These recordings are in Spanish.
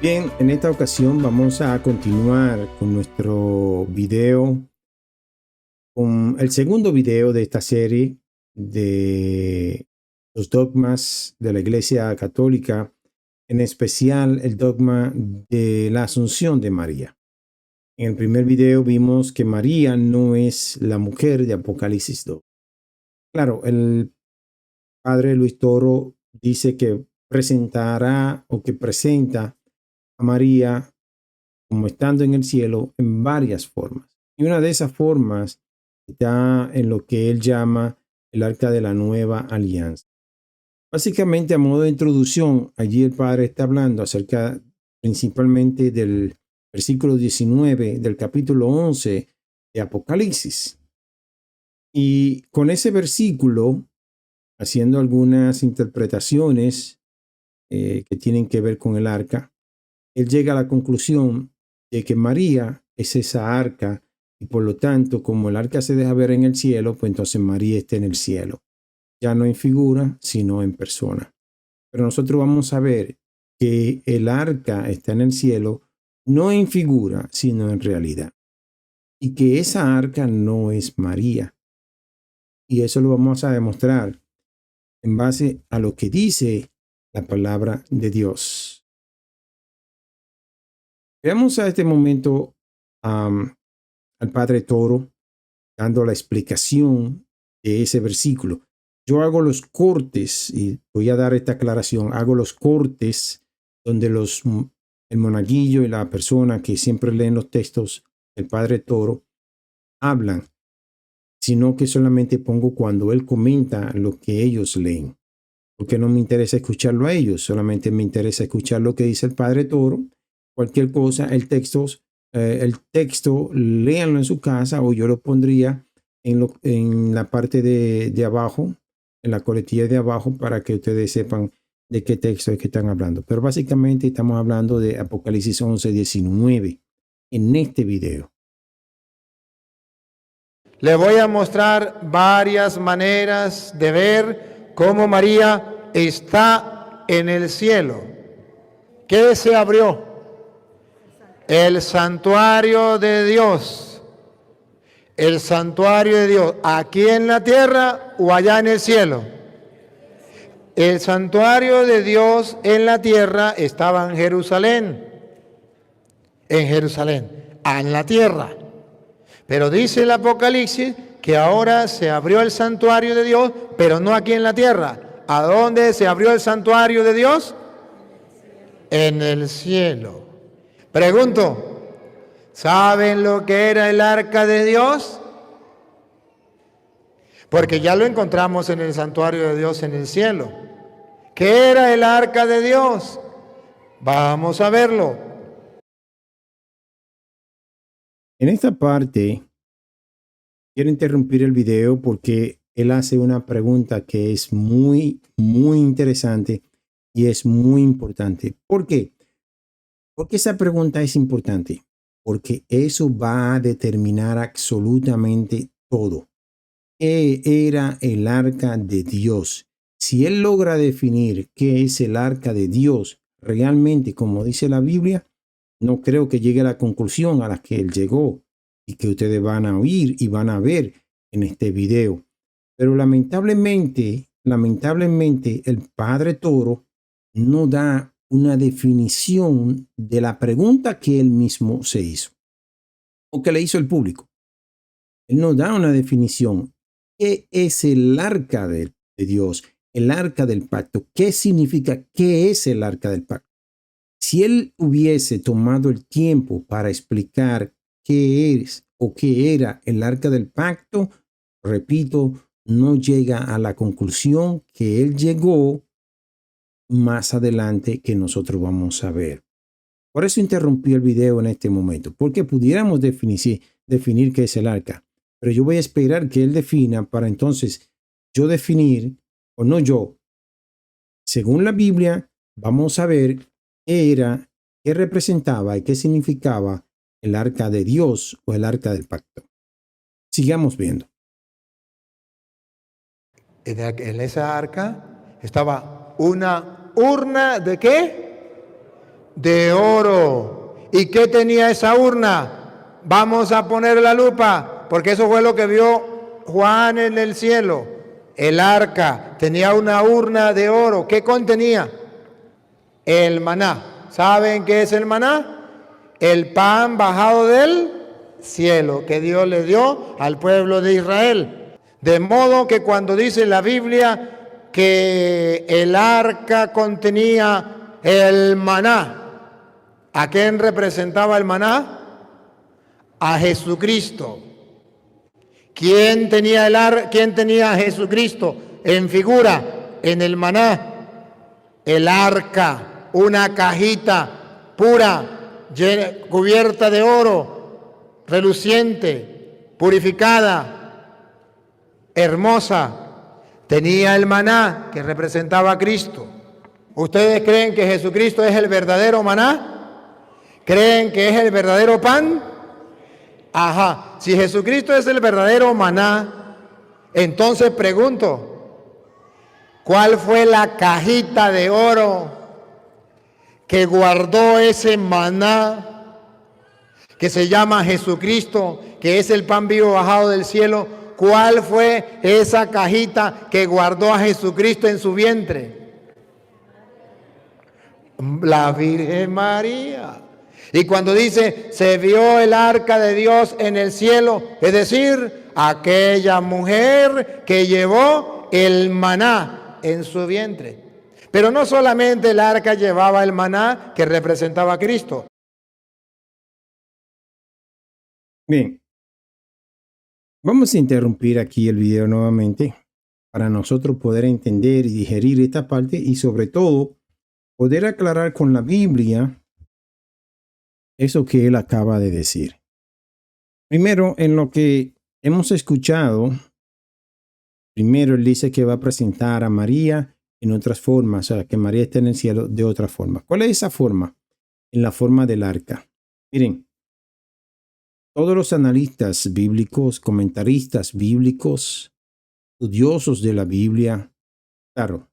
Bien, en esta ocasión vamos a continuar con nuestro video, con el segundo video de esta serie de los dogmas de la Iglesia Católica, en especial el dogma de la Asunción de María. En el primer video vimos que María no es la mujer de Apocalipsis 2. Claro, el padre Luis Toro dice que presentará o que presenta a María como estando en el cielo en varias formas. Y una de esas formas está en lo que él llama el arca de la nueva alianza. Básicamente, a modo de introducción, allí el padre está hablando acerca principalmente del versículo 19 del capítulo 11 de Apocalipsis. Y con ese versículo, haciendo algunas interpretaciones que tienen que ver con el arca, él llega a la conclusión de que María es esa arca y por lo tanto, como el arca se deja ver en el cielo, pues entonces María está en el cielo, ya no en figura, sino en persona. Pero nosotros vamos a ver que el arca está en el cielo, no en figura, sino en realidad. Y que esa arca no es María. Y eso lo vamos a demostrar en base a lo que dice la palabra de Dios. Veamos a este momento al padre Toro dando la explicación de ese versículo. Yo hago los cortes, y voy a dar esta aclaración, hago los cortes donde el monaguillo y la persona que siempre leen los textos del padre Toro hablan, sino que solamente pongo cuando él comenta lo que ellos leen, porque no me interesa escucharlo a ellos, solamente me interesa escuchar lo que dice el padre Toro. Cualquier cosa, el texto, léanlo en su casa o yo lo pondría en la parte de abajo, en la coletilla de abajo, para que ustedes sepan de qué texto es que están hablando. Pero básicamente estamos hablando de Apocalipsis 11:19 en este video. Le voy a mostrar varias maneras de ver cómo María está en el cielo. ¿Qué se abrió? El santuario de Dios. El santuario de Dios, ¿aquí en la tierra o allá en el cielo? El santuario de Dios en la tierra estaba en Jerusalén. En la tierra. Pero dice el Apocalipsis que ahora se abrió el santuario de Dios, pero no aquí en la tierra. ¿A dónde se abrió el santuario de Dios? En el cielo. Pregunto, ¿saben lo que era el arca de Dios? Porque ya lo encontramos en el santuario de Dios en el cielo. ¿Qué era el arca de Dios? Vamos a verlo. En esta parte, quiero interrumpir el video porque él hace una pregunta que es muy, muy interesante y es muy importante. ¿Por qué? Porque esa pregunta es importante, porque eso va a determinar absolutamente todo. ¿Qué era el arca de Dios? Si él logra definir qué es el arca de Dios realmente, como dice la Biblia, no creo que llegue a la conclusión a la que él llegó y que ustedes van a oír y van a ver en este video. Pero lamentablemente, el padre Toro no da una definición de la pregunta que él mismo se hizo o que le hizo el público. Él no da una definición. ¿Qué es el arca de Dios? El arca del pacto. ¿Qué significa? ¿Qué es el arca del pacto? Si él hubiese tomado el tiempo para explicar qué es o qué era el arca del pacto, repito, no llega a la conclusión que él llegó más adelante que nosotros vamos a ver. Por eso interrumpí el video en este momento, porque pudiéramos definir qué es el arca, pero yo voy a esperar que él defina para entonces yo definir, o no yo, según la Biblia, vamos a ver qué era, qué representaba y qué significaba el arca de Dios o el arca del pacto. Sigamos viendo. En esa arca estaba una urna ¿de qué? de oro. ¿Y qué tenía esa urna? Vamos a poner la lupa, porque eso fue lo que vio Juan en el cielo. El arca tenía una urna de oro. ¿Qué contenía? El maná. ¿Saben qué es el maná? El pan bajado del cielo que Dios le dio al pueblo de Israel. De modo que cuando dice la Biblia que el arca contenía el maná, ¿a quién representaba el maná? A Jesucristo. ¿Quién tenía a Jesucristo en figura? En el maná. El arca, una cajita pura, cubierta de oro, reluciente, purificada, hermosa. Tenía el maná que representaba a Cristo. ¿Ustedes creen que Jesucristo es el verdadero maná? ¿Creen que es el verdadero pan? Ajá, si Jesucristo es el verdadero maná, entonces pregunto, ¿cuál fue la cajita de oro que guardó ese maná que se llama Jesucristo, que es el pan vivo bajado del cielo? ¿Cuál fue esa cajita que guardó a Jesucristo en su vientre? La Virgen María. Y cuando dice, se vio el arca de Dios en el cielo, es decir, aquella mujer que llevó el maná en su vientre. Pero no solamente el arca llevaba el maná que representaba a Cristo. Bien, vamos a interrumpir aquí el video nuevamente para nosotros poder entender y digerir esta parte y sobre todo poder aclarar con la Biblia eso que él acaba de decir. Primero, en lo que hemos escuchado, primero él dice que va a presentar a María en otras formas, o sea, que María está en el cielo de otra forma. ¿Cuál es esa forma? En la forma del arca. Miren, todos los analistas bíblicos, comentaristas bíblicos, estudiosos de la Biblia, claro,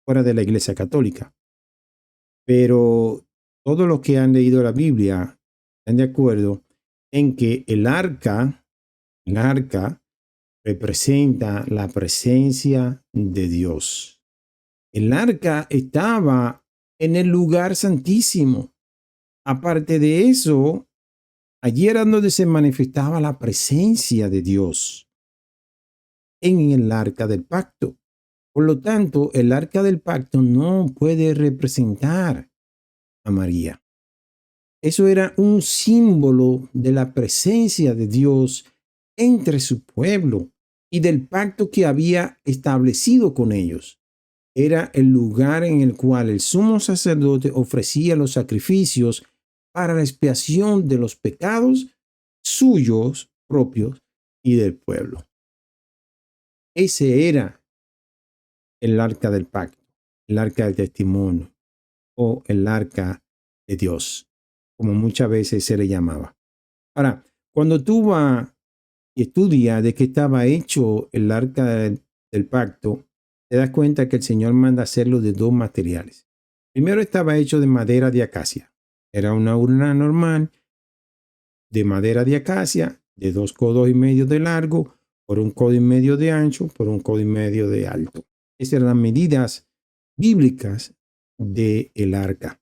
fuera de la Iglesia Católica, pero todos los que han leído la Biblia están de acuerdo en que el arca representa la presencia de Dios. El arca estaba en el lugar santísimo. Aparte de eso, allí era donde se manifestaba la presencia de Dios en el arca del pacto. Por lo tanto, el arca del pacto no puede representar a María. Eso era un símbolo de la presencia de Dios entre su pueblo y del pacto que había establecido con ellos. Era el lugar en el cual el sumo sacerdote ofrecía los sacrificios para la expiación de los pecados suyos propios y del pueblo. Ese era el arca del pacto, el arca del testimonio o el arca de Dios, como muchas veces se le llamaba. Ahora, cuando tú vas y estudias de qué estaba hecho el arca del pacto, te das cuenta que el Señor manda hacerlo de dos materiales. Primero estaba hecho de madera de acacia. Era una urna normal de madera de acacia, de 2 codos y medio de largo, por 1 codo y medio de ancho, por 1 codo y medio de alto. Esas eran las medidas bíblicas del arca.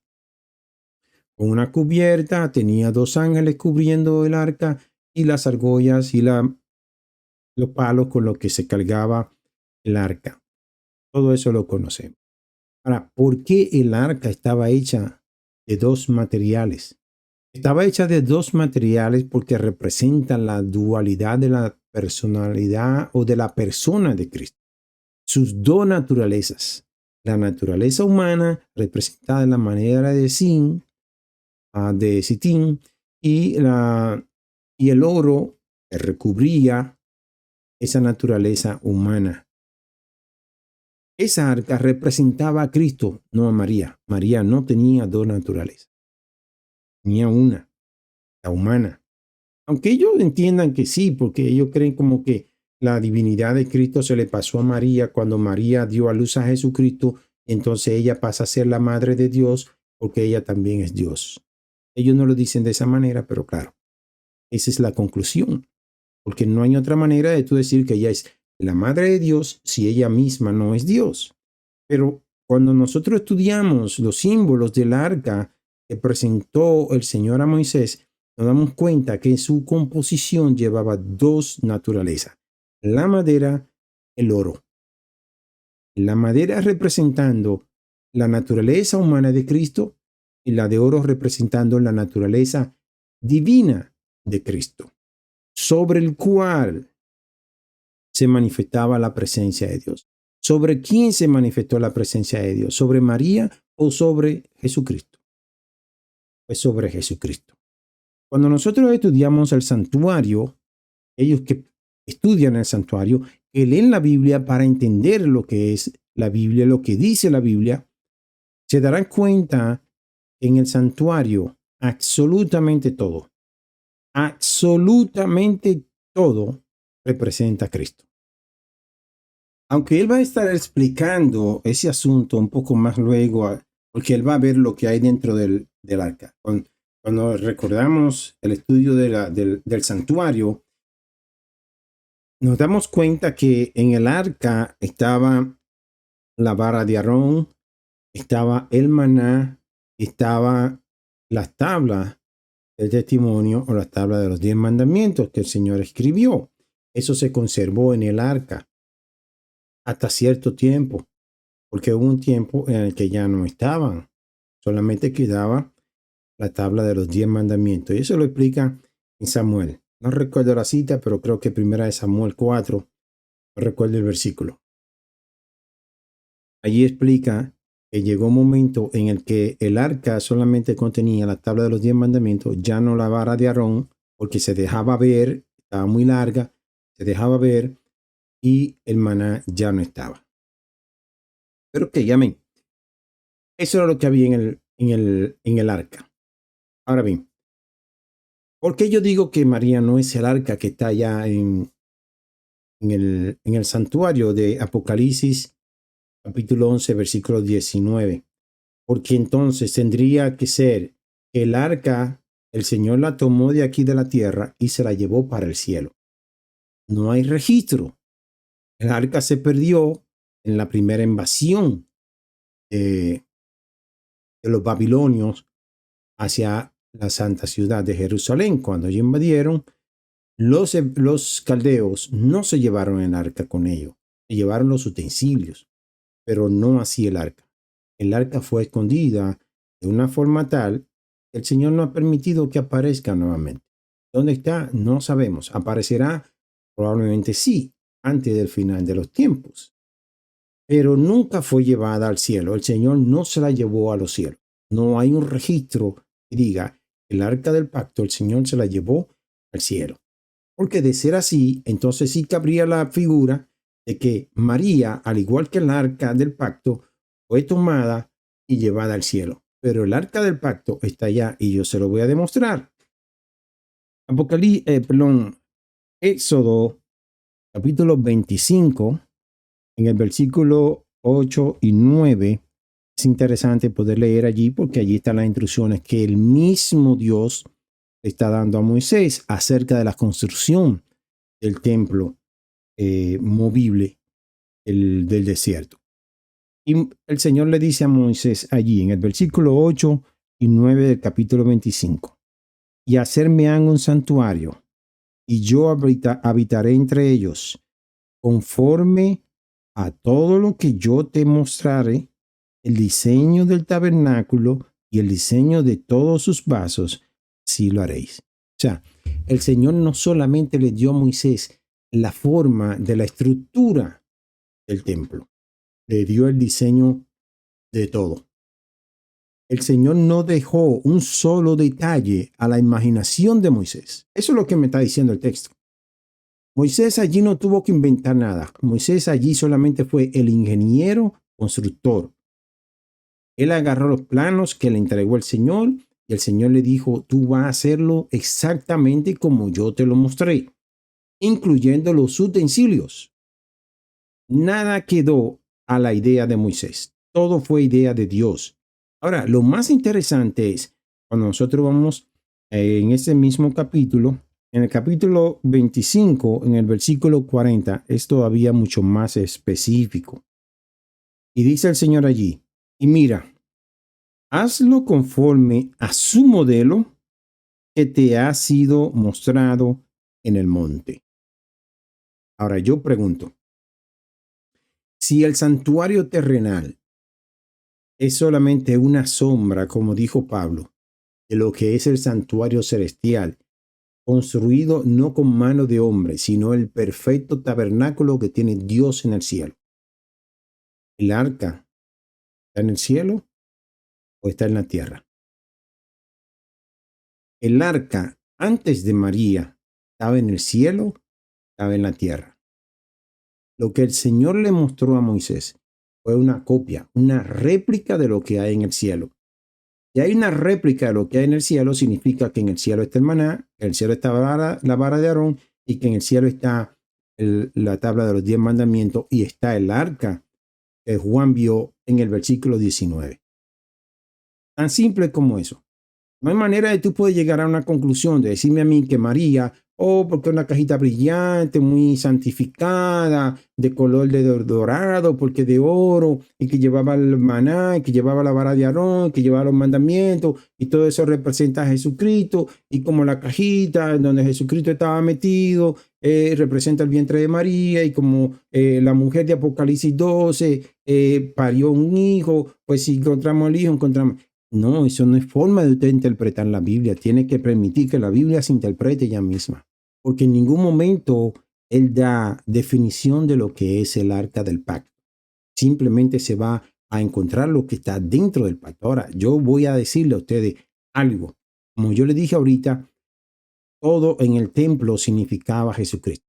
Con una cubierta, tenía 2 ángeles cubriendo el arca y las argollas y los palos con los que se cargaba el arca. Todo eso lo conocemos. Ahora, ¿por qué el arca estaba hecha de 2 materiales? Estaba hecha de 2 materiales porque representan la dualidad de la personalidad o de la persona de Cristo. Sus 2 naturalezas. La naturaleza humana, representada en la manera de Sin, de Sitín, y el oro que recubría esa naturaleza humana. Esa arca representaba a Cristo, no a María. María no tenía 2 naturalezas. Tenía una, la humana. Aunque ellos entiendan que sí, porque ellos creen como que la divinidad de Cristo se le pasó a María cuando María dio a luz a Jesucristo, entonces ella pasa a ser la madre de Dios porque ella también es Dios. Ellos no lo dicen de esa manera, pero claro, esa es la conclusión, porque no hay otra manera de tú decir que ella es la madre de Dios si ella misma no es Dios. Pero cuando nosotros estudiamos los símbolos del arca que presentó el Señor a Moisés, nos damos cuenta que en su composición llevaba dos naturalezas, la madera, el oro. La madera representando la naturaleza humana de Cristo y la de oro representando la naturaleza divina de Cristo, sobre el cual se manifestaba la presencia de Dios. ¿Sobre quién se manifestó la presencia de Dios? ¿Sobre María o sobre Jesucristo? Pues sobre Jesucristo. Cuando nosotros estudiamos el santuario, ellos que estudian el santuario, que leen la Biblia para entender lo que es la Biblia, lo que dice la Biblia, se darán cuenta que en el santuario absolutamente todo representa a Cristo. Aunque él va a estar explicando ese asunto un poco más luego, porque él va a ver lo que hay dentro del arca. Cuando recordamos el estudio del santuario, nos damos cuenta que en el arca estaba la vara de Aarón, estaba el maná, estaba las tablas del testimonio o las tablas de los 10 mandamientos que el Señor escribió. Eso se conservó en el arca hasta cierto tiempo, porque hubo un tiempo en el que ya no estaban, solamente quedaba la tabla de los 10 mandamientos. Y eso lo explica en Samuel. No recuerdo la cita, pero creo que primera de Samuel 4, no recuerdo el versículo. Allí explica que llegó un momento en el que el arca solamente contenía la tabla de los 10 mandamientos, ya no la vara de Aarón, porque se dejaba ver, estaba muy larga, se dejaba ver, y el maná ya no estaba. Pero que amén. Eso era lo que había en el arca. Ahora bien, ¿por qué yo digo que María no es el arca que está allá en el santuario de Apocalipsis, capítulo 11, versículo 19? Porque entonces tendría que ser que el arca, el Señor la tomó de aquí de la tierra y se la llevó para el cielo. No hay registro. El arca se perdió en la primera invasión de los babilonios hacia la santa ciudad de Jerusalén. Cuando ellos invadieron, los caldeos no se llevaron el arca con ellos, se llevaron los utensilios, pero no así el arca. El arca fue escondida de una forma tal que el Señor no ha permitido que aparezca nuevamente. ¿Dónde está? No sabemos. ¿Aparecerá? Probablemente sí, antes del final de los tiempos. Pero nunca fue llevada al cielo. El Señor no se la llevó a los cielos. No hay un registro que diga el arca del pacto, el Señor se la llevó al cielo. Porque de ser así, entonces sí cabría la figura de que María, al igual que el arca del pacto, fue tomada y llevada al cielo. Pero el arca del pacto está allá y yo se lo voy a demostrar. Éxodo, capítulo 25, en el versículo 8 y 9. Es interesante poder leer allí porque allí están las instrucciones que el mismo Dios le está dando a Moisés acerca de la construcción del templo movible del desierto. Y el Señor le dice a Moisés allí en el versículo 8 y 9 del capítulo 25, y hacerme han un santuario, y yo habitaré entre ellos, conforme a todo lo que yo te mostraré, el diseño del tabernáculo y el diseño de todos sus vasos, sí lo haréis. O sea, el Señor no solamente le dio a Moisés la forma de la estructura del templo, le dio el diseño de todo. El Señor no dejó un solo detalle a la imaginación de Moisés. Eso es lo que me está diciendo el texto. Moisés allí no tuvo que inventar nada. Moisés allí solamente fue el ingeniero constructor. Él agarró los planos que le entregó el Señor y el Señor le dijo, tú vas a hacerlo exactamente como yo te lo mostré, incluyendo los utensilios. Nada quedó a la idea de Moisés. Todo fue idea de Dios. Ahora, lo más interesante es cuando nosotros vamos en ese mismo capítulo, en el capítulo 25, en el versículo 40, es todavía mucho más específico. Y dice el Señor allí, y mira, hazlo conforme a su modelo que te ha sido mostrado en el monte. Ahora yo pregunto, si el santuario terrenal es solamente una sombra, como dijo Pablo, de lo que es el santuario celestial, construido no con mano de hombre, sino el perfecto tabernáculo que tiene Dios en el cielo. ¿El arca está en el cielo o está en la tierra? El arca antes de María estaba en el cielo, estaba en la tierra. Lo que el Señor le mostró a Moisés fue una copia, una réplica de lo que hay en el cielo. Y hay una réplica de lo que hay en el cielo, significa que en el cielo está el maná, que en el cielo está la vara de Aarón y que en el cielo está la tabla de los 10 mandamientos y está el arca que Juan vio en el versículo 19. Tan simple como eso. No hay manera de tú poder llegar a una conclusión de decirme a mí que María, porque una cajita brillante, muy santificada, de color de dorado, porque de oro, y que llevaba el maná, y que llevaba la vara de Aarón, que llevaba los mandamientos, y todo eso representa a Jesucristo, y como la cajita en donde Jesucristo estaba metido, representa el vientre de María, y como la mujer de Apocalipsis 12 parió un hijo, pues si encontramos el hijo, encontramos... No, eso no es forma de usted interpretar la Biblia. Tiene que permitir que la Biblia se interprete ella misma. Porque en ningún momento él da definición de lo que es el arca del pacto. Simplemente se va a encontrar lo que está dentro del pacto. Ahora, yo voy a decirle a ustedes algo. Como yo le dije ahorita, todo en el templo significaba Jesucristo.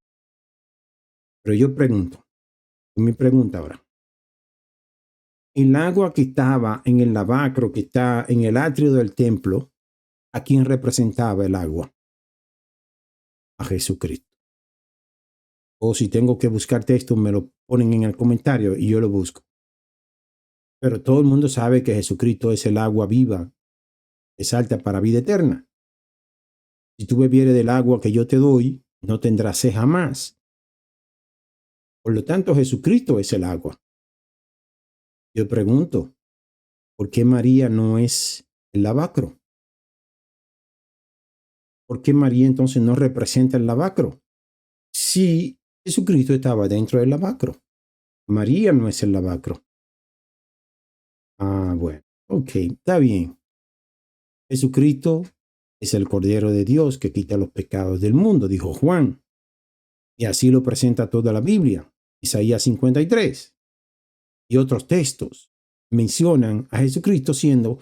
Pero yo pregunto, mi pregunta ahora. El agua que estaba en el lavacro, que está en el atrio del templo, ¿a quién representaba el agua? A Jesucristo. O si tengo que buscar texto, me lo ponen en el comentario y yo lo busco. Pero todo el mundo sabe que Jesucristo es el agua viva que salta para vida eterna. Si tú bebieres del agua que yo te doy, no tendrás sed jamás. Por lo tanto, Jesucristo es el agua. Yo pregunto, ¿por qué María no es el lavacro? ¿Por qué María entonces no representa el lavacro? Si Jesucristo estaba dentro del lavacro. María no es el lavacro. Ah, bueno, ok, está bien. Jesucristo es el Cordero de Dios que quita los pecados del mundo, dijo Juan. Y así lo presenta toda la Biblia. Isaías 53 y otros textos mencionan a Jesucristo siendo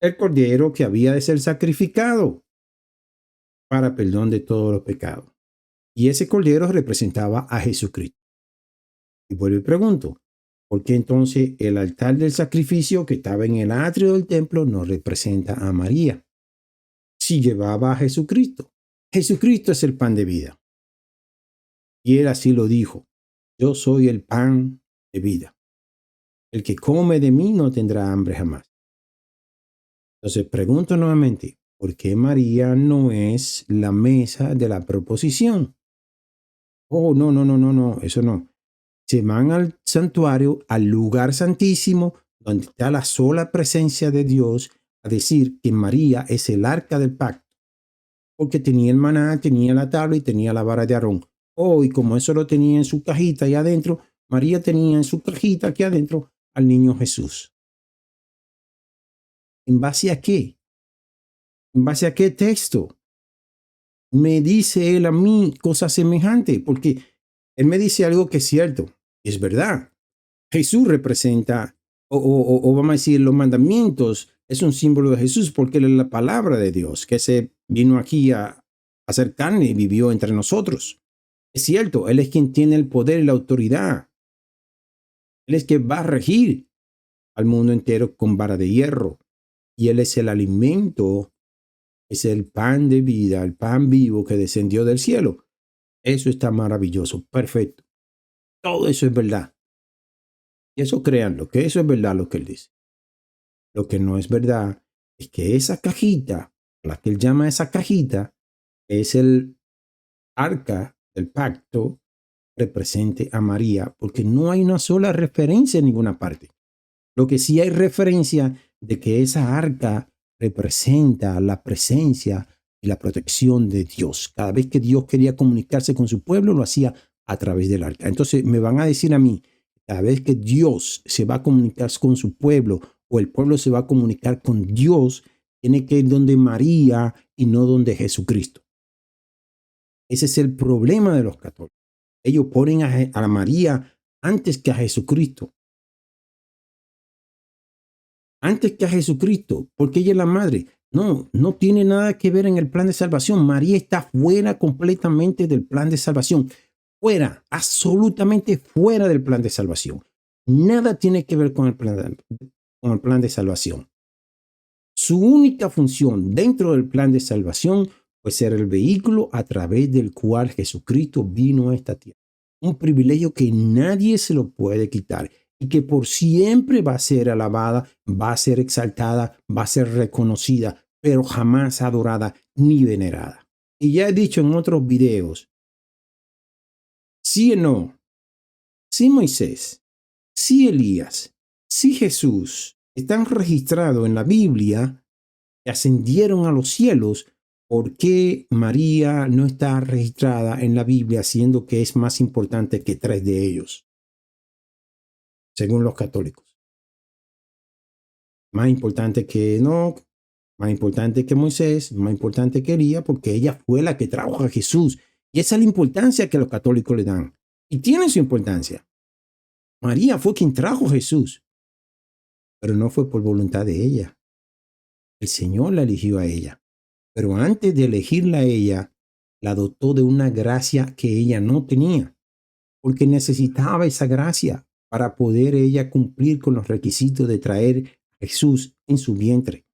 el Cordero que había de ser sacrificado para perdón de todos los pecados. Y ese Cordero representaba a Jesucristo. Y vuelvo y pregunto, ¿por qué entonces el altar del sacrificio que estaba en el atrio del templo no representa a María? Si llevaba a Jesucristo. Jesucristo es el pan de vida. Y él así lo dijo. Yo soy el pan de vida. El que come de mí no tendrá hambre jamás. Entonces pregunto nuevamente, ¿por qué María no es la mesa de la proposición? Oh, no, eso no. Se van al santuario, al lugar santísimo, donde está la sola presencia de Dios, a decir que María es el arca del pacto, porque tenía el maná, tenía la tabla y tenía la vara de Aarón. Oh, y como eso lo tenía en su cajita ahí adentro, María tenía en su cajita aquí adentro al niño Jesús. ¿En base a qué? ¿En base a qué texto? Me dice él a mí cosas semejantes, porque él me dice algo que es cierto, es verdad. Jesús representa, o vamos a decir, los mandamientos es un símbolo de Jesús porque él es la palabra de Dios, que se vino aquí a hacer carne y vivió entre nosotros. Es cierto, él es quien tiene el poder y la autoridad. Él es quien va a regir al mundo entero con vara de hierro. Y él es el alimento, es el pan de vida, el pan vivo que descendió del cielo. Eso está maravilloso, perfecto. Todo eso es verdad. Y eso créanlo, que eso es verdad lo que él dice. Lo que no es verdad es que esa cajita, la que él llama esa cajita, es el arca del pacto, represente a María, porque no hay una sola referencia en ninguna parte. Lo que sí hay referencia de que esa arca representa la presencia y la protección de Dios. Cada vez que Dios quería comunicarse con su pueblo, lo hacía a través del arca. Entonces me van a decir a mí, cada vez que Dios se va a comunicar con su pueblo o el pueblo se va a comunicar con Dios, tiene que ir donde María y no donde Jesucristo. Ese es el problema de los católicos. Ellos ponen a María antes que a Jesucristo. Antes que a Jesucristo, porque ella es la madre. No, no tiene nada que ver en el plan de salvación. María está fuera completamente del plan de salvación. Fuera, absolutamente fuera del plan de salvación. Nada tiene que ver con el plan de salvación. Su única función dentro del plan de salvación fue ser el vehículo a través del cual Jesucristo vino a esta tierra. Un privilegio que nadie se lo puede quitar y que por siempre va a ser alabada, va a ser exaltada, va a ser reconocida, pero jamás adorada ni venerada. Y ya he dicho en otros videos, sí o no, sí Moisés, sí Elías, sí Jesús están registrados en la Biblia que ascendieron a los cielos. ¿Por qué María no está registrada en la Biblia, siendo que es más importante que 3 de ellos, según los católicos? Más importante que Enoc, más importante que Moisés, más importante que Elías, porque ella fue la que trajo a Jesús. Y esa es la importancia que los católicos le dan. Y tiene su importancia. María fue quien trajo a Jesús, pero no fue por voluntad de ella. El Señor la eligió a ella. Pero antes de elegirla a ella, la dotó de una gracia que ella no tenía, porque necesitaba esa gracia para poder ella cumplir con los requisitos de traer a Jesús en su vientre.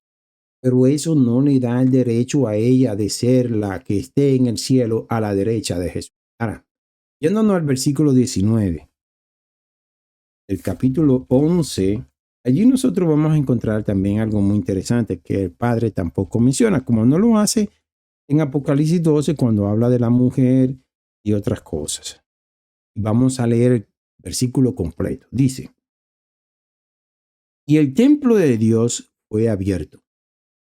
Pero eso no le da el derecho a ella de ser la que esté en el cielo a la derecha de Jesús. Ahora, yéndonos al versículo 19, el capítulo 11, allí nosotros vamos a encontrar también algo muy interesante que el Padre tampoco menciona, como no lo hace en Apocalipsis 12 cuando habla de la mujer y otras cosas. Vamos a leer el versículo completo. Dice, y el templo de Dios fue abierto.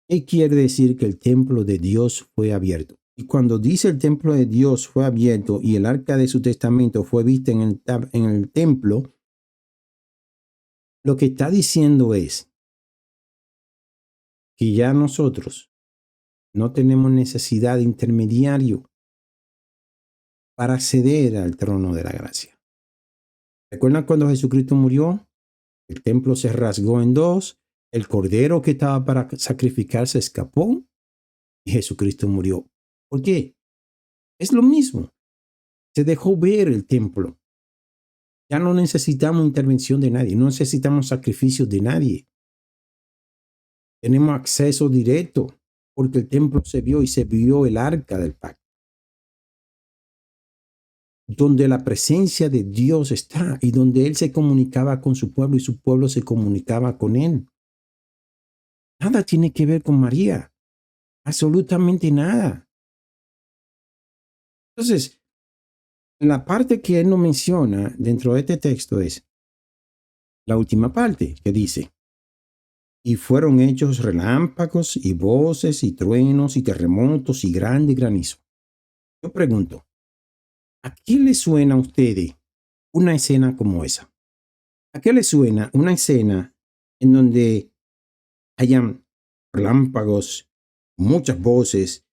¿Qué quiere decir que el templo de Dios fue abierto? Y cuando dice el templo de Dios fue abierto y el arca de su testamento fue vista en el templo, lo que está diciendo es que ya nosotros no tenemos necesidad de intermediario para acceder al trono de la gracia. ¿Recuerdan cuando Jesucristo murió? El templo se rasgó en dos, el cordero que estaba para sacrificar se escapó y Jesucristo murió. ¿Por qué? Es lo mismo. Se dejó ver el templo. Ya no necesitamos intervención de nadie, no necesitamos sacrificios de nadie. Tenemos acceso directo porque el templo se vio y se vio el arca del pacto, donde la presencia de Dios está y donde Él se comunicaba con su pueblo y su pueblo se comunicaba con Él. Nada tiene que ver con María, absolutamente nada. Entonces, la parte que Él no menciona dentro de este texto es la última parte que dice, y fueron hechos relámpagos y voces y truenos y terremotos y grande granizo. Yo pregunto, ¿a qué le suena a ustedes una escena como esa? ¿A qué le suena una escena en donde hayan relámpagos, muchas voces,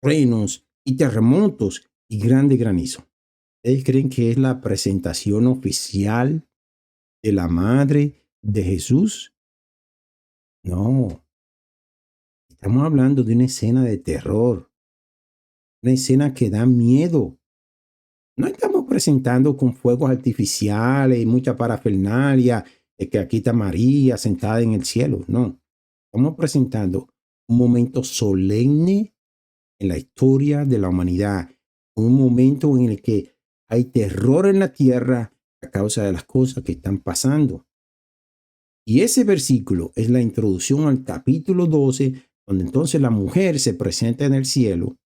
truenos y terremotos y grande granizo? ¿Ustedes creen que es la presentación oficial de la madre de Jesús? No, estamos hablando de una escena de terror, una escena que da miedo. No estamos presentando con fuegos artificiales y mucha parafernalia de que aquí está María sentada en el cielo. No, estamos presentando un momento solemne en la historia de la humanidad, un momento en el que hay terror en la tierra a causa de las cosas que están pasando. Y ese versículo es la introducción al capítulo 12, donde entonces la mujer se presenta en el cielo,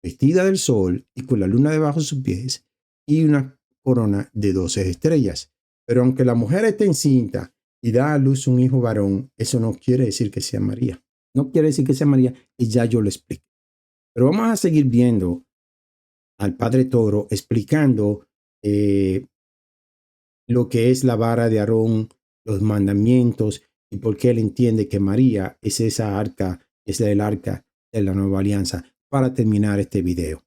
vestida del sol y con la luna debajo de sus pies y una corona de 12 estrellas. Pero aunque la mujer esté encinta y da a luz un hijo varón, eso no quiere decir que sea María. No quiere decir que sea María, y ya yo lo expliqué. Pero vamos a seguir viendo al Padre Toro explicando lo que es la vara de Aarón, los mandamientos y por qué él entiende que María es esa arca, es el arca de la nueva alianza, para terminar este video.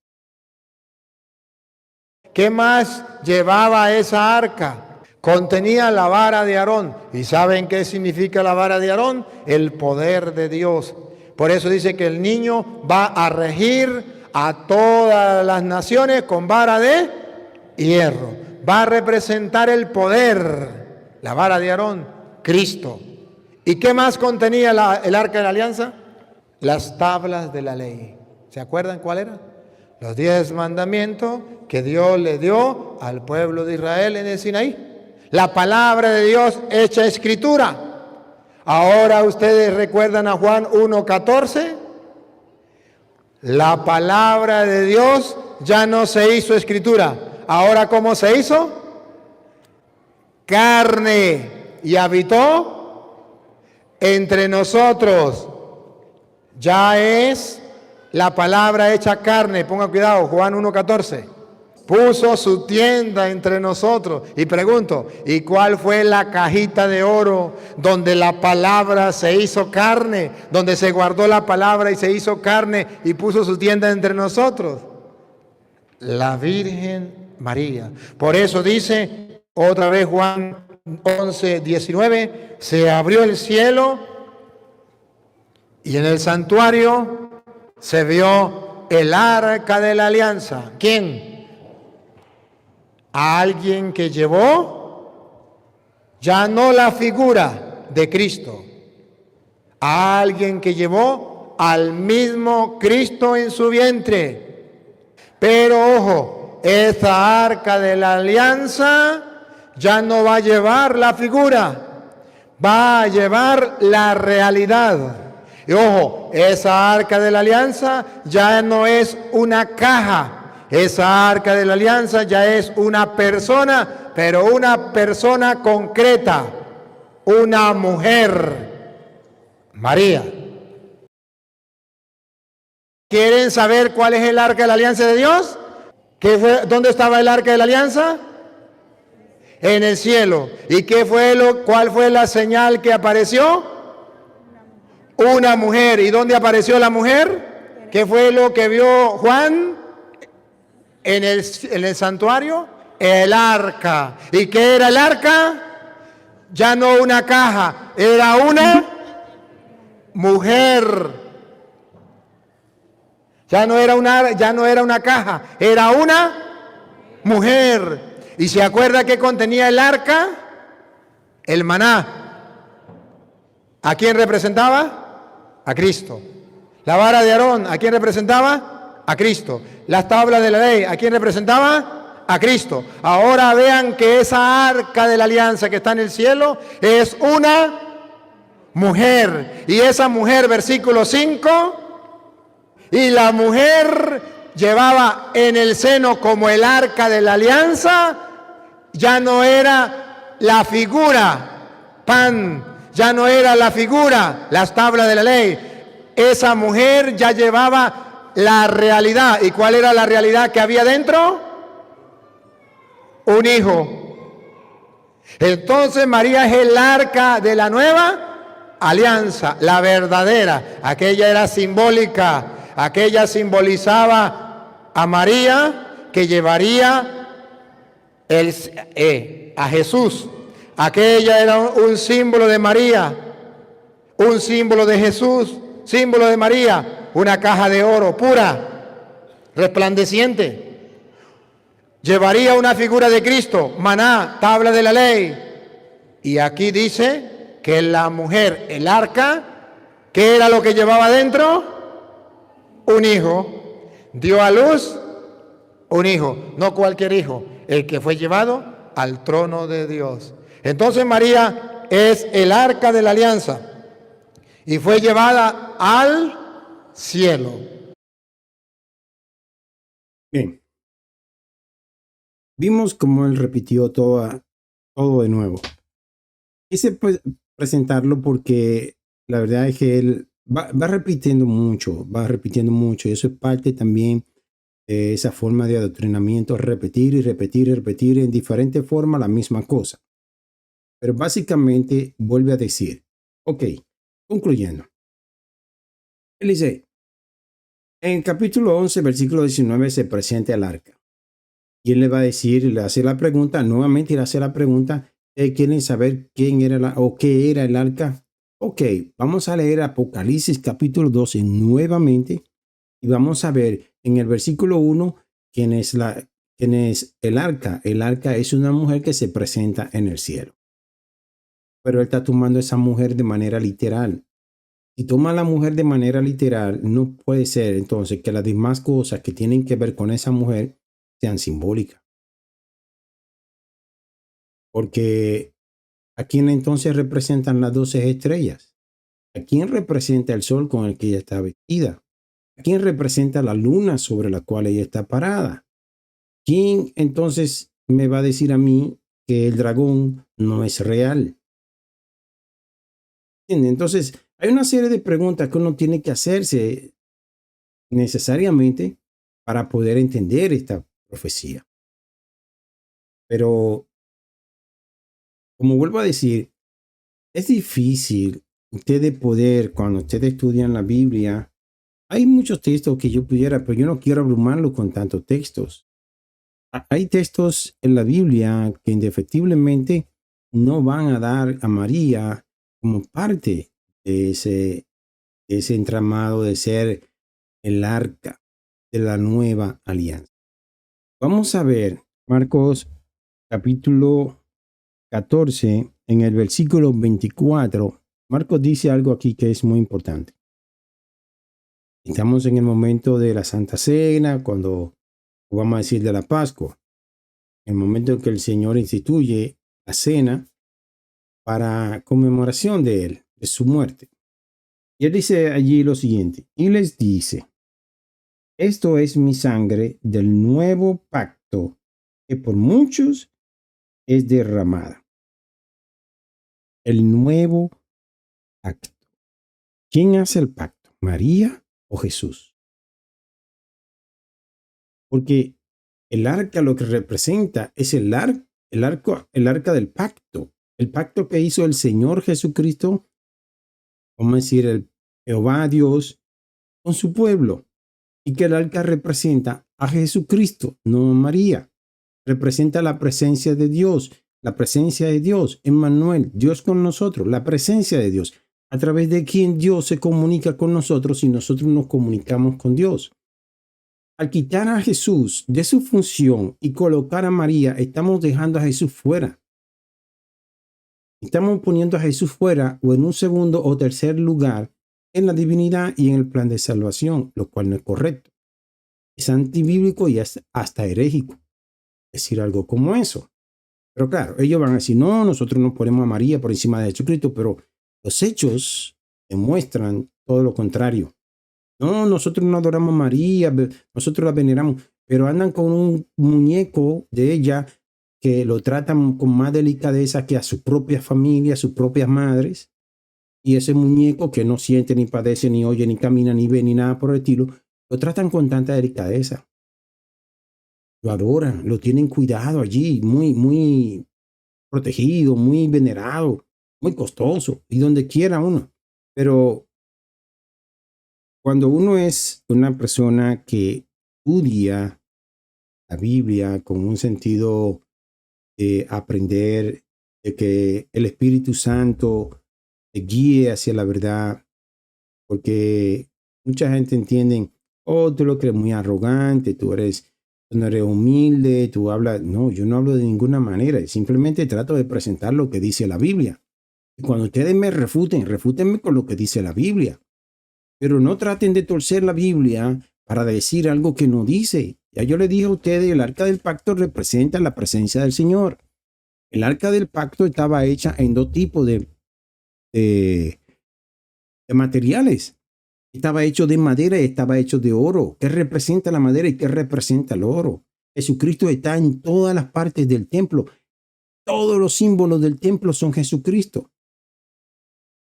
¿Qué más llevaba esa arca? Contenía la vara de Aarón. ¿Y saben qué significa la vara de Aarón? El poder de Dios. Por eso dice que el niño va a regir a todas las naciones con vara de hierro. Va a representar el poder, la vara de Aarón, Cristo. ¿Y qué más contenía el arca de la alianza? Las tablas de la ley. ¿Se acuerdan cuál era? Los 10 mandamientos que Dios le dio al pueblo de Israel en el Sinaí. La palabra de Dios hecha escritura. Ahora ustedes recuerdan a Juan 1:14. La palabra de Dios ya no se hizo escritura. Ahora, ¿cómo se hizo? Carne, y habitó entre nosotros. Ya es la palabra hecha carne. Ponga cuidado, Juan 1:14. Puso su tienda entre nosotros. Y pregunto, ¿y cuál fue la cajita de oro donde la palabra se hizo carne? Donde se guardó la palabra y se hizo carne y puso su tienda entre nosotros. La Virgen María. Por eso dice otra vez Juan 11:19, se abrió el cielo y en el santuario se vio el arca de la alianza. ¿Quién? A alguien que llevó ya no la figura de Cristo, a alguien que llevó al mismo Cristo en su vientre. Pero ojo, esa arca de la alianza ya no va a llevar la figura, va a llevar la realidad. Y ojo, esa arca de la alianza ya no es una caja. Esa arca de la alianza ya es una persona, pero una persona concreta, una mujer, María. ¿Quieren saber cuál es el arca de la alianza de Dios? ¿Dónde estaba el arca de la alianza? En el cielo. ¿Y cuál fue la señal que apareció? Una mujer. ¿Y dónde apareció la mujer? ¿Qué fue lo que vio Juan? En el santuario, el arca. ¿Y qué era el arca? Ya no una caja, era una mujer. Ya no era una caja, era una mujer. ¿Y se acuerda qué contenía el arca? El maná. ¿A quién representaba? A Cristo. La vara de Aarón, ¿a quién representaba? A Cristo. Las tablas de la ley, ¿a quién representaba? A Cristo. Ahora vean que esa arca de la alianza que está en el cielo es una mujer. Y esa mujer, versículo 5, y la mujer llevaba en el seno como el arca de la alianza, ya no era la figura, pan, ya no era la figura, las tablas de la ley. Esa mujer ya llevaba la realidad. ¿Y cuál era la realidad que había dentro? Un hijo. Entonces María es el arca de la nueva alianza, la verdadera. Aquella era simbólica, aquella simbolizaba a María que llevaría a Jesús. Aquella era un símbolo de María, un símbolo de Jesús, símbolo de María. Una caja de oro pura, resplandeciente. Llevaría una figura de Cristo, maná, tabla de la ley. Y aquí dice que la mujer, el arca, ¿qué era lo que llevaba dentro? Un hijo. Dio a luz un hijo, no cualquier hijo, el que fue llevado al trono de Dios. Entonces María es el arca de la alianza y fue llevada al cielo. Bien, vimos cómo él repitió todo de nuevo. Quise presentarlo porque la verdad es que él va repitiendo mucho, y eso es parte también de esa forma de adoctrinamiento, repetir y repetir y repetir en diferentes formas la misma cosa. Pero básicamente vuelve a decir, ok, concluyendo. Él dice, en el capítulo 11, versículo 19 se presenta el arca. Y él le va a decir, le hace la pregunta, nuevamente le hace la pregunta, ¿quieren saber quién era o qué era el arca? Ok, vamos a leer Apocalipsis capítulo 12 nuevamente y vamos a ver en el versículo 1 quién es el arca. El arca es una mujer que se presenta en el cielo. Pero él está tomando a esa mujer de manera literal. Si toma a la mujer de manera literal, no puede ser entonces que las demás cosas que tienen que ver con esa mujer sean simbólicas. Porque ¿a quién entonces representan las 12 estrellas? ¿A quién representa el sol con el que ella está vestida? ¿A quién representa la luna sobre la cual ella está parada? ¿Quién entonces me va a decir a mí que el dragón no es real? Entonces, hay una serie de preguntas que uno tiene que hacerse necesariamente para poder entender esta profecía. Pero, como vuelvo a decir, es difícil ustedes poder, cuando ustedes estudian la Biblia, hay muchos textos que yo pudiera, pero yo no quiero abrumarlo con tantos textos. Hay textos en la Biblia que indefectiblemente no van a dar a María como parte de ese entramado de ser el arca de la nueva alianza. Vamos a ver Marcos capítulo 14 en el versículo 24. Marcos dice algo aquí que es muy importante. Estamos en el momento de la Santa Cena, cuando vamos a decir de la Pascua, el momento en que el Señor instituye la cena para conmemoración de él, de su muerte. Y él dice allí lo siguiente, y les dice, esto es mi sangre del nuevo pacto que por muchos es derramada. El nuevo pacto. ¿Quién hace el pacto? ¿María o Jesús? Porque el arca lo que representa es el arca del pacto. El pacto que hizo el Señor Jesucristo, vamos a decir, el Jehová Dios, con su pueblo. Y que el arca representa a Jesucristo, no a María. Representa la presencia de Dios, Emmanuel, Dios con nosotros, la presencia de Dios, a través de quien Dios se comunica con nosotros y nosotros nos comunicamos con Dios. Al quitar a Jesús de su función y colocar a María, estamos dejando a Jesús fuera. Estamos poniendo a Jesús fuera o en un segundo o tercer lugar en la divinidad y en el plan de salvación, lo cual no es correcto. Es antibíblico y es hasta herégico decir algo como eso. Pero claro, ellos van a decir, no, nosotros no ponemos a María por encima de Jesucristo, pero los hechos demuestran todo lo contrario. No, nosotros no adoramos a María, nosotros la veneramos, pero andan con un muñeco de ella que lo tratan con más delicadeza que a su propia familia, a sus propias madres. Y ese muñeco que no siente, ni padece, ni oye, ni camina, ni ve, ni nada por el estilo, lo tratan con tanta delicadeza. Lo adoran, lo tienen cuidado allí, muy, muy protegido, muy venerado, muy costoso, y donde quiera uno. Pero cuando uno es una persona que estudia la Biblia con un sentido de aprender, de que el Espíritu Santo te guíe hacia la verdad, porque mucha gente entiende, oh, tú lo crees muy arrogante, tú no eres humilde, tú hablas. No, yo no hablo de ninguna manera, simplemente trato de presentar lo que dice la Biblia. Y cuando ustedes me refútenme con lo que dice la Biblia. Pero no traten de torcer la Biblia para decir algo que no dice. Ya yo le dije a ustedes, el arca del pacto representa la presencia del Señor. El arca del pacto estaba hecha en dos tipos de materiales. Estaba hecho de madera y estaba hecho de oro. ¿Qué representa la madera y qué representa el oro? Jesucristo está en todas las partes del templo. Todos los símbolos del templo son Jesucristo.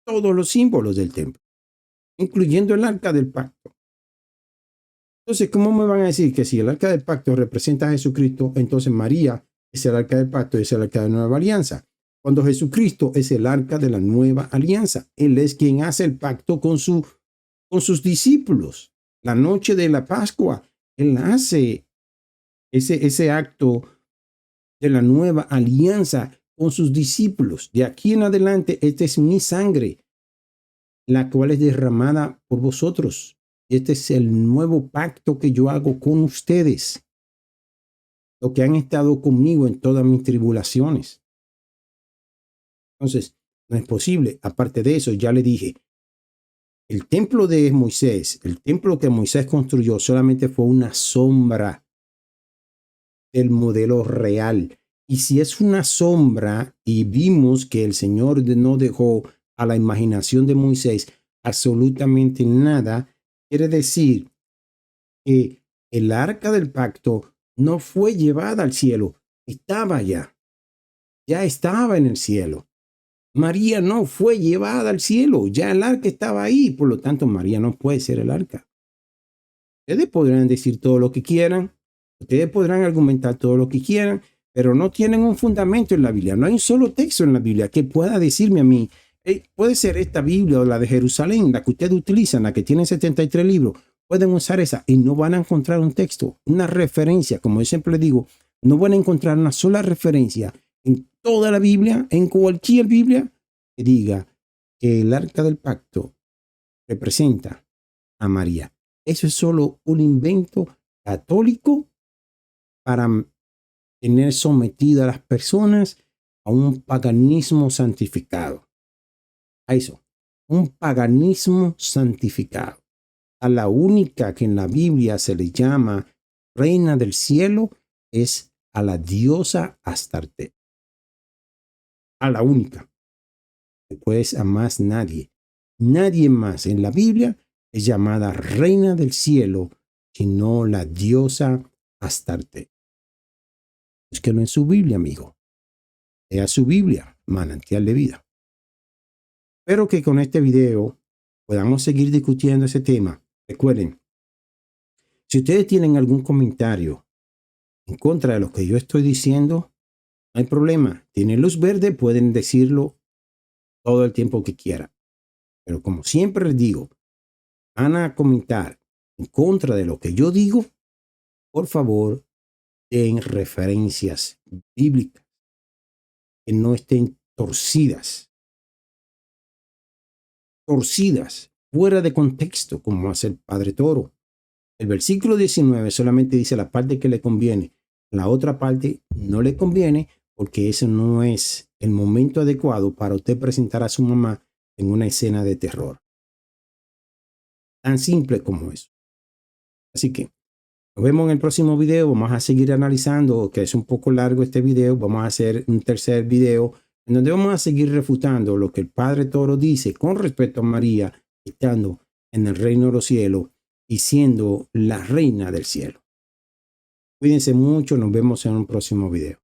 Todos los símbolos del templo, incluyendo el arca del pacto. Entonces, ¿cómo me van a decir que si el arca del pacto representa a Jesucristo, entonces María es el arca del pacto y es el arca de la nueva alianza? Cuando Jesucristo es el arca de la nueva alianza. Él es quien hace el pacto con sus discípulos. La noche de la Pascua, Él hace ese acto de la nueva alianza con sus discípulos. De aquí en adelante, esta es mi sangre, la cual es derramada por vosotros. Este es el nuevo pacto que yo hago con ustedes, los que han estado conmigo en todas mis tribulaciones. Entonces, no es posible. Aparte de eso, ya le dije, el templo de Moisés, el templo que Moisés construyó, solamente fue una sombra del modelo real. Y si es una sombra y vimos que el Señor no dejó a la imaginación de Moisés absolutamente nada, quiere decir que el arca del pacto no fue llevada al cielo, estaba ya estaba en el cielo. María no fue llevada al cielo, ya el arca estaba ahí, por lo tanto María no puede ser el arca. Ustedes podrán decir todo lo que quieran, ustedes podrán argumentar todo lo que quieran, pero no tienen un fundamento en la Biblia. No hay un solo texto en la Biblia que pueda decirme a mí, puede ser esta Biblia o la de Jerusalén, la que ustedes utilizan, la que tiene 73 libros, pueden usar esa y no van a encontrar un texto, una referencia, como yo siempre digo, no van a encontrar una sola referencia en toda la Biblia, en cualquier Biblia, que diga que el arca del pacto representa a María. Eso es solo un invento católico para tener sometido a las personas a un paganismo santificado. A eso, un paganismo santificado. A la única que en la Biblia se le llama reina del cielo es a la diosa Astarte. A la única. Después a más nadie. Nadie más en la Biblia es llamada reina del cielo, sino la diosa Astarte. Es que no es su Biblia, amigo. Lea su Biblia, manantial de vida. Espero que con este video podamos seguir discutiendo ese tema. Recuerden, si ustedes tienen algún comentario en contra de lo que yo estoy diciendo, no hay problema. Tienen luz verde, pueden decirlo todo el tiempo que quieran. Pero como siempre les digo, van a comentar en contra de lo que yo digo, por favor, den referencias bíblicas que no estén torcidas, fuera de contexto, como hace el Padre Toro. El versículo 19 solamente dice la parte que le conviene, la otra parte no le conviene, porque ese no es el momento adecuado para usted presentar a su mamá en una escena de terror. Tan simple como eso. Así que nos vemos en el próximo video. Vamos a seguir analizando, que es un poco largo este video. Vamos a hacer un tercer video en donde vamos a seguir refutando lo que el Padre Toro dice con respecto a María estando en el reino de los cielos y siendo la reina del cielo. Cuídense mucho. Nos vemos en un próximo video.